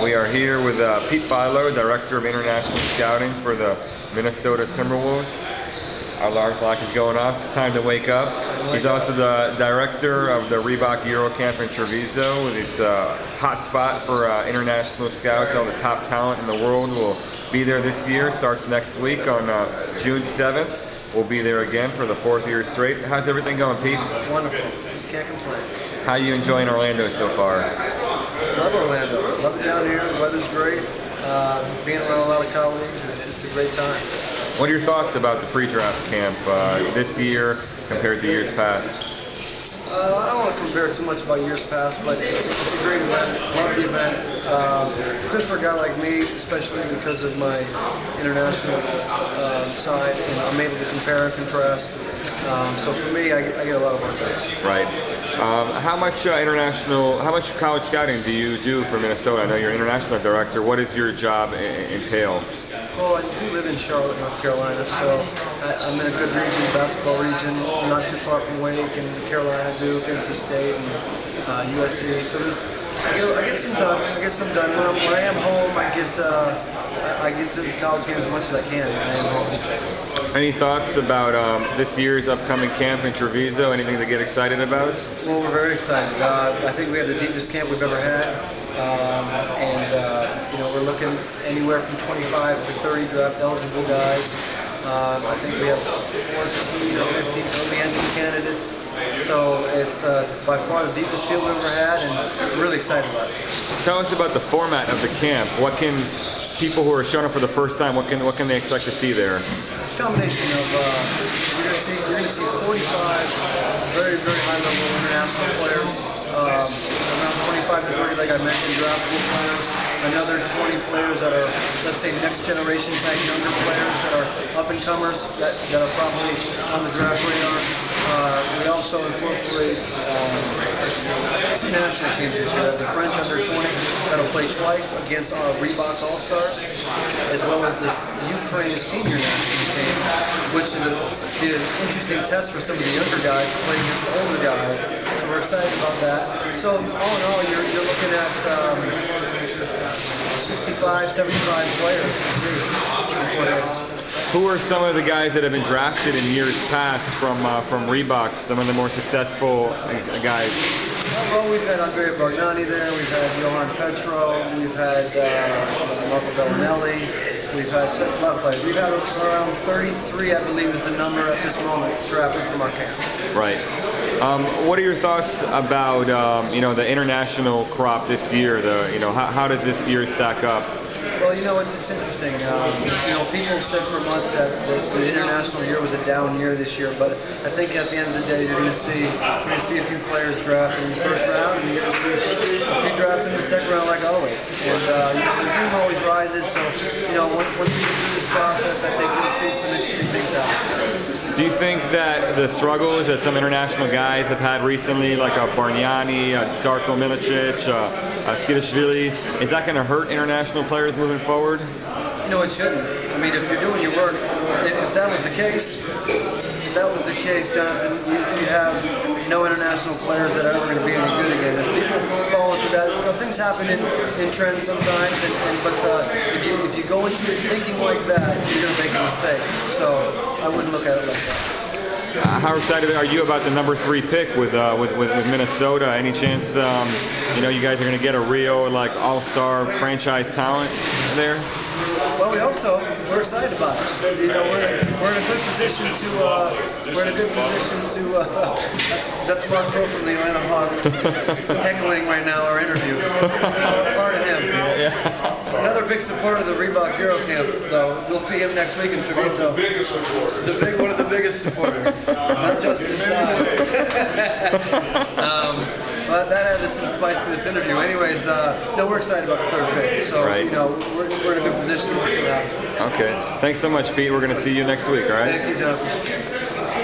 We are here with Pete Philo, Director of International Scouting for the Minnesota Timberwolves. Our alarm clock is going off. Time to wake up. He's also the Director of the Reebok Eurocamp in Treviso. It's a hot spot for international scouts. All the top talent in the world will be there this year. Starts next week on June 7th. We'll be there again for the 4th year straight. How's everything going, Pete? Wonderful. Can't complain. How are you enjoying Orlando so far? Love Orlando. Love it down here. The weather's great. Being around a lot of colleagues, it's a great time. What are your thoughts about the pre-draft camp this year compared to years past? I don't want to compare too much about years past, but it's a great event. Love the event. Good for a guy like me, especially because of my international side, and I'm able to compare and contrast. So for me, I get a lot of work done. Right. How much college scouting do you do for Minnesota? I know you're international director. What does your job entail? Well, I do live in Charlotte, North Carolina, so I'm in a good region, basketball region, not too far from Wake and Carolina, Duke, NC State, and USC. So I get some done. When I am home, I get to college games as much as I can when I am home. Any thoughts about this year's upcoming camp in Treviso? Anything to get excited about? Well, we're very excited. I think we have the deepest camp we've ever had. We're looking anywhere from 25 to 30 draft eligible guys. I think we have 14 or 15 early entry candidates. So it's by far the deepest field we've ever had, and we're really excited about it. Tell us about the format of the camp. What can people who are showing up for the first time, what can they expect to see there? A combination of you're going to see 45 very high level international players, around 25 to 30, like I mentioned, draftable players. Another 20 players that are, let's say, next generation type younger players that are up and comers that are probably on the draft radar. We also incorporate two national teams this year. The French under-20 that'll play twice against our Reebok All-Stars, as well as this Ukraine senior national team, which is an interesting test for some of the younger guys to play against the older guys. So we're excited about that. So all in all, you're looking at 65, 75 players to see in 4 days. Who are some of the guys that have been drafted in years past from Reebok, some of the more successful guys? Well, we've had Andrea Bargnani there, we've had Johan Petro, we've had Marco Bellinelli, we've had a lot of players. We've had around 33, I believe, is the number at this moment drafted from our camp. Right. What are your thoughts about the international crop this year? How does this year stack up? Well, it's interesting. People said for months that the international year was a down year this year, but I think at the end of the day, you're going to see a few players drafted in the first round, and you're going to see a few drafted in the second round, like always. And the dream always rises. So, once we get through this process, I think we'll see some interesting things happen. Do you think that the struggles that some international guys have had recently, like Bargnani, Darko Milicic, Skidashvili, is that going to hurt international players moving forward? It shouldn't. I mean, if you're doing your work, if that was the case, Jonathan, you have no international players that are ever going to be any good again. If people fall into that, things happen in trends sometimes, but if you go into it thinking like that, you're going to make a mistake. So I wouldn't look at it like that. How excited are you about the number 3 pick with Minnesota? Any chance you guys are going to get a real all-star franchise talent there? Well, we hope so. We're excited about it. We're in a good position to. That's Mark Crow from the Atlanta Hawks heckling right now our interview. Pardon him. Yeah. Another big supporter of the Reebok Eurocamp, though. We'll see him next week in Treviso. One of the biggest supporters. One of the biggest supporters. Not just in size. But that added some spice to this interview. Anyways, we're excited about the 3rd pick. So, right. We're in a good position. We'll see what happens. Okay. Thanks so much, Pete. We're going to see you next week, all right? Thank you, Jonathan.